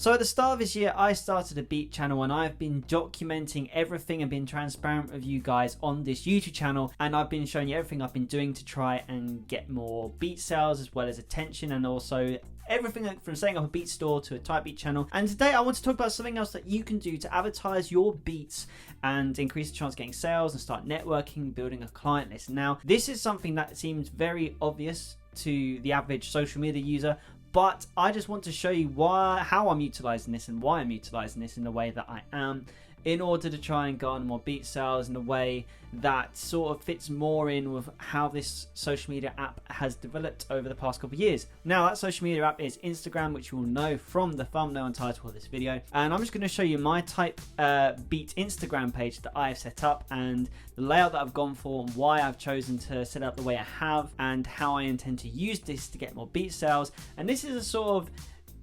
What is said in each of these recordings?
So at the start of this year, I started a Beat channel and I've been documenting everything and being transparent with you guys on this YouTube channel. And I've been showing you everything I've been doing to try and get more Beat sales as well as attention, and also everything from setting up a Beat store to a type Beat channel. And today I want to talk about something else that you can do to advertise your Beats and increase the chance of getting sales and start networking, building a client list. Now, this is something that seems very obvious to the average social media user, but I just want to show you how I'm utilizing this and why I'm utilizing this in the way that I am, in order to try and garner more Beat sales in a way that sort of fits more in with how this social media app has developed over the past couple of years. Now, that social media app is Instagram, which you will know from the thumbnail and title of this video. And I'm just going to show you my type Beat Instagram page that I have set up, and the layout that I've gone for, and why I've chosen to set up the way I have, and how I intend to use this to get more Beat sales. And this is a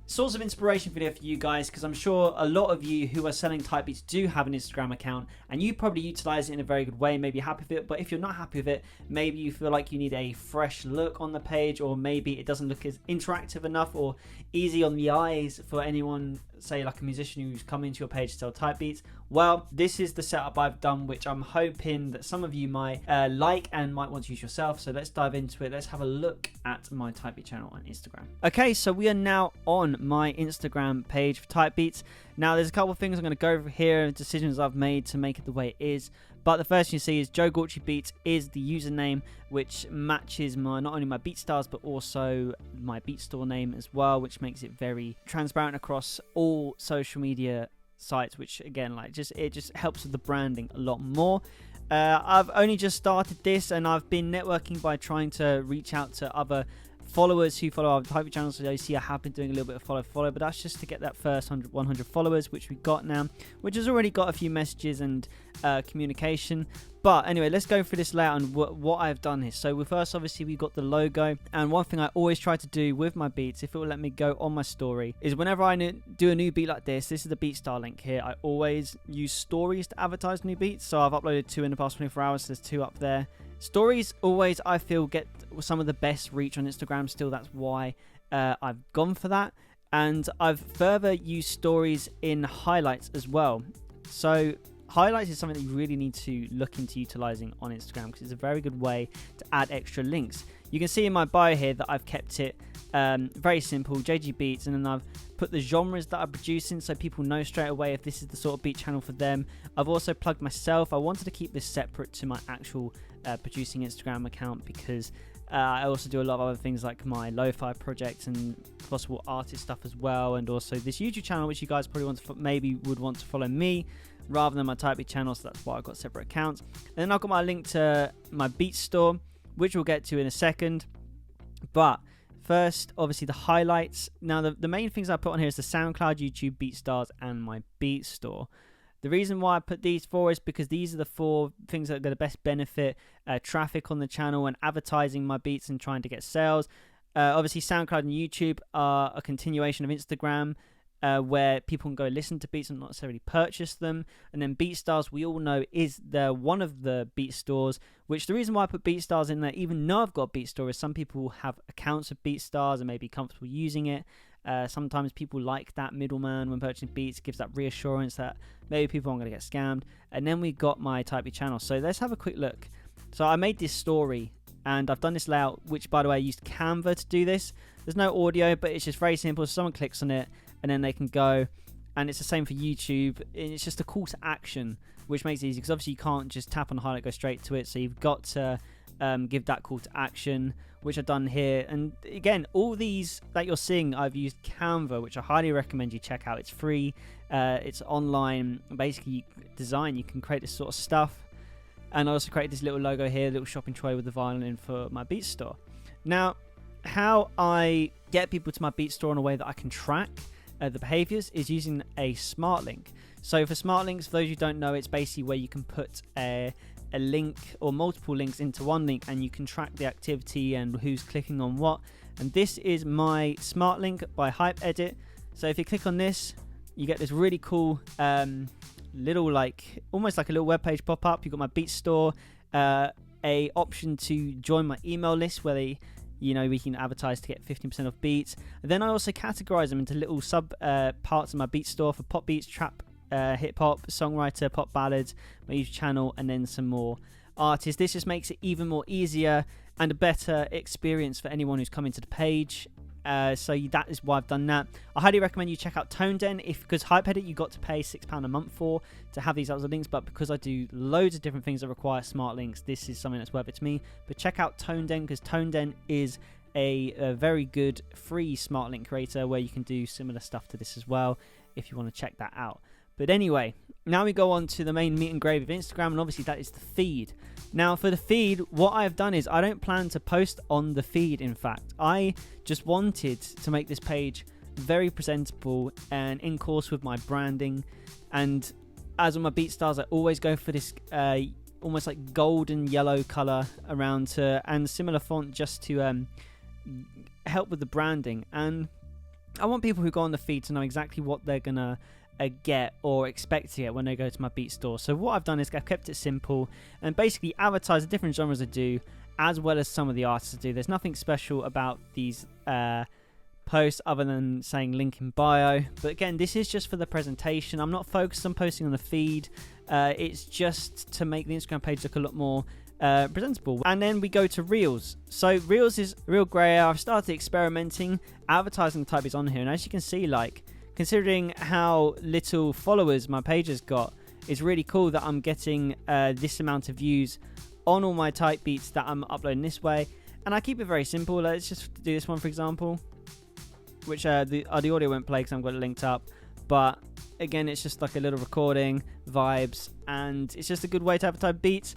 source of inspiration video for you guys, because I'm sure a lot of you who are selling type beats do have an Instagram account and you probably utilize it in a very good way. Maybe you're happy with it, but if you're not happy with it, maybe you feel like you need a fresh look on the page, or maybe it doesn't look as interactive enough or easy on the eyes for anyone, say like a musician who's come into your page to sell type beats. Well, this is the setup I've done, which I'm hoping that some of you might like and might want to use yourself. So let's dive into it. Let's have a look at my type beat channel on Instagram. Okay, so we are now on my Instagram page for type beats. Now, there's a couple of things I'm going to go over here, decisions I've made to make it the way it is. But the first thing you see is Joe Gauchi Beats is the username, which matches not only my BeatStars but also my Beat Store name as well, which makes it very transparent across all social media sites, which again, it just helps with the branding a lot more. I've only just started this, and I've been networking by trying to reach out to other followers who follow our type channels. So you see I have been doing a little bit of follow, but that's just to get that first 100 followers, which we got now, which has already got a few messages and communication. But anyway, let's go through this layout and what I've done here. So first, obviously, we've got the logo, and one thing I always try to do with my beats, if it will let me go on my story, is whenever I do a new beat like this is the BeatStar link here. I always use stories to advertise new beats. So I've uploaded 2 in the past 24 hours, so there's 2 up there. Stories always, I feel, get some of the best reach on Instagram still. That's why I've gone for that. And I've further used stories in highlights as well. So highlights is something that you really need to look into utilizing on Instagram, because it's a very good way to add extra links. You can see in my bio here that I've kept it very simple, JG Beats, and then I've put the genres that I'm producing so people know straight away if this is the sort of beat channel for them. I've also plugged myself. I wanted to keep this separate to my actual producing Instagram account, because I also do a lot of other things like my lo-fi projects and possible artist stuff as well, and also this YouTube channel, which you guys probably maybe would want to follow me rather than my type beat channel, so that's why I've got separate accounts. And then I've got my link to my Beat Store, which we'll get to in a second. But first, obviously, the highlights. Now, the main things I put on here is the SoundCloud, YouTube, BeatStars, and my Beat Store. The reason why I put these 4 is because these are the 4 things that are going to best benefit traffic on the channel and advertising my beats and trying to get sales. Obviously, SoundCloud and YouTube are a continuation of Instagram, where people can go listen to beats and not necessarily purchase them. And then BeatStars, we all know, is one of the beat stores, which the reason why I put BeatStars in there, even though I've got a Beat Store, is some people have accounts of BeatStars and may be comfortable using it. Sometimes people like that middleman when purchasing beats. It gives that reassurance that maybe people aren't going to get scammed. And then we got my type beat channel. So let's have a quick look. So I made this story, and I've done this layout, which, by the way, I used Canva to do this. There's no audio, but it's just very simple. So someone clicks on it, and then they can go, and it's the same for YouTube. It's just a call to action, which makes it easy, because obviously you can't just tap on the highlight, go straight to it. So you've got to give that call to action, which I've done here. And again, all these that you're seeing, I've used Canva, which I highly recommend you check out. It's free, it's online. Basically, you can create this sort of stuff. And I also created this little logo here, little shopping trolley with the violin for my Beat Store. Now, how I get people to my Beat Store in a way that I can track the behaviors is using a smart link. So for smart links, for those who don't know, it's basically where you can put a link or multiple links into one link, and you can track the activity and who's clicking on what. And this is my smart link by Hype Edit. So if you click on this, you get this really cool little, almost like a little web page pop up. You've got my Beat Store, a option to join my email list, where You know, we can advertise to get 15% off beats. And then I also categorize them into little sub parts of my beat store for pop beats, trap, hip hop, songwriter, pop ballads, my YouTube channel, and then some more artists. This just makes it even more easier and a better experience for anyone who's coming to the page. So that is why I've done that. I highly recommend you check out ToneDen, because HypeEdit you got to pay £6 a month for to have these other links, but because I do loads of different things that require smart links, this is something that's worth it to me. But check out ToneDen, because ToneDen is a very good free smart link creator where you can do similar stuff to this as well if you want to check that out. But anyway, now we go on to the main meat and gravy of Instagram, and obviously that is the feed. Now for the feed, what I've done is I don't plan to post on the feed. In fact, I just wanted to make this page very presentable and in course with my branding. And as on my BeatStars, I always go for this almost like golden yellow color around and similar font just to help with the branding. And I want people who go on the feed to know exactly what they're gonna get or expect to get when they go to my beat store. So what I've done is I've kept it simple and basically advertise the different genres I do, as well as some of the artists I do. There's nothing special about these posts other than saying link in bio, but again, this is just for the presentation. I'm not focused on posting on the feed. It's just to make the Instagram page look a lot more presentable. And then we go to Reels. So Reels is real grey. I've started experimenting, advertising the type is on here, and as you can see, like, considering how little followers my page has got, it's really cool that I'm getting this amount of views on all my type beats that I'm uploading this way. And I keep it very simple. Let's just do this one, for example, which the audio won't play because I've got it linked up. But again, it's just like a little recording, vibes, and it's just a good way to advertise beats.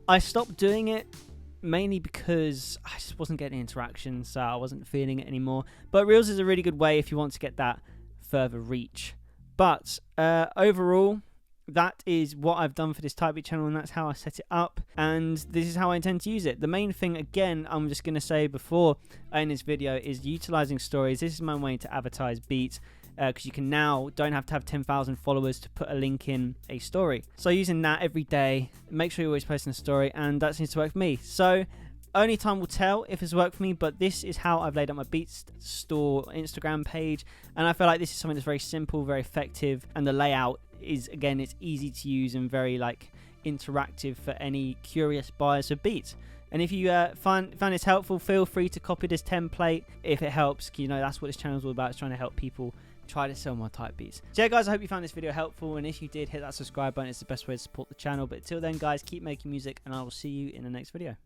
I stopped doing it mainly because I just wasn't getting interaction, so I wasn't feeling it anymore. But Reels is a really good way if you want to get that further reach. But overall, that is what I've done for this type beat channel, and that's how I set it up, and this is how I intend to use it. The main thing, again, I'm just going to say before I end this video, is utilizing stories. This is my way to advertise beats, because you can now don't have to have 10,000 followers to put a link in a story. So using that every day, make sure you're always posting a story, and that seems to work for me. So only time will tell if it's worked for me, but this is how I've laid out my Beats Store Instagram page, and I feel like this is something that's very simple, very effective, and the layout is, again, it's easy to use and very like interactive for any curious buyers of beats. And if you find this helpful, feel free to copy this template if it helps. You know, that's what this channel is all about, is trying to help people try to sell more type beats. So yeah, guys, I hope you found this video helpful, and if you did, hit that subscribe button. It's the best way to support the channel. But until then, guys, keep making music, and I will see you in the next video.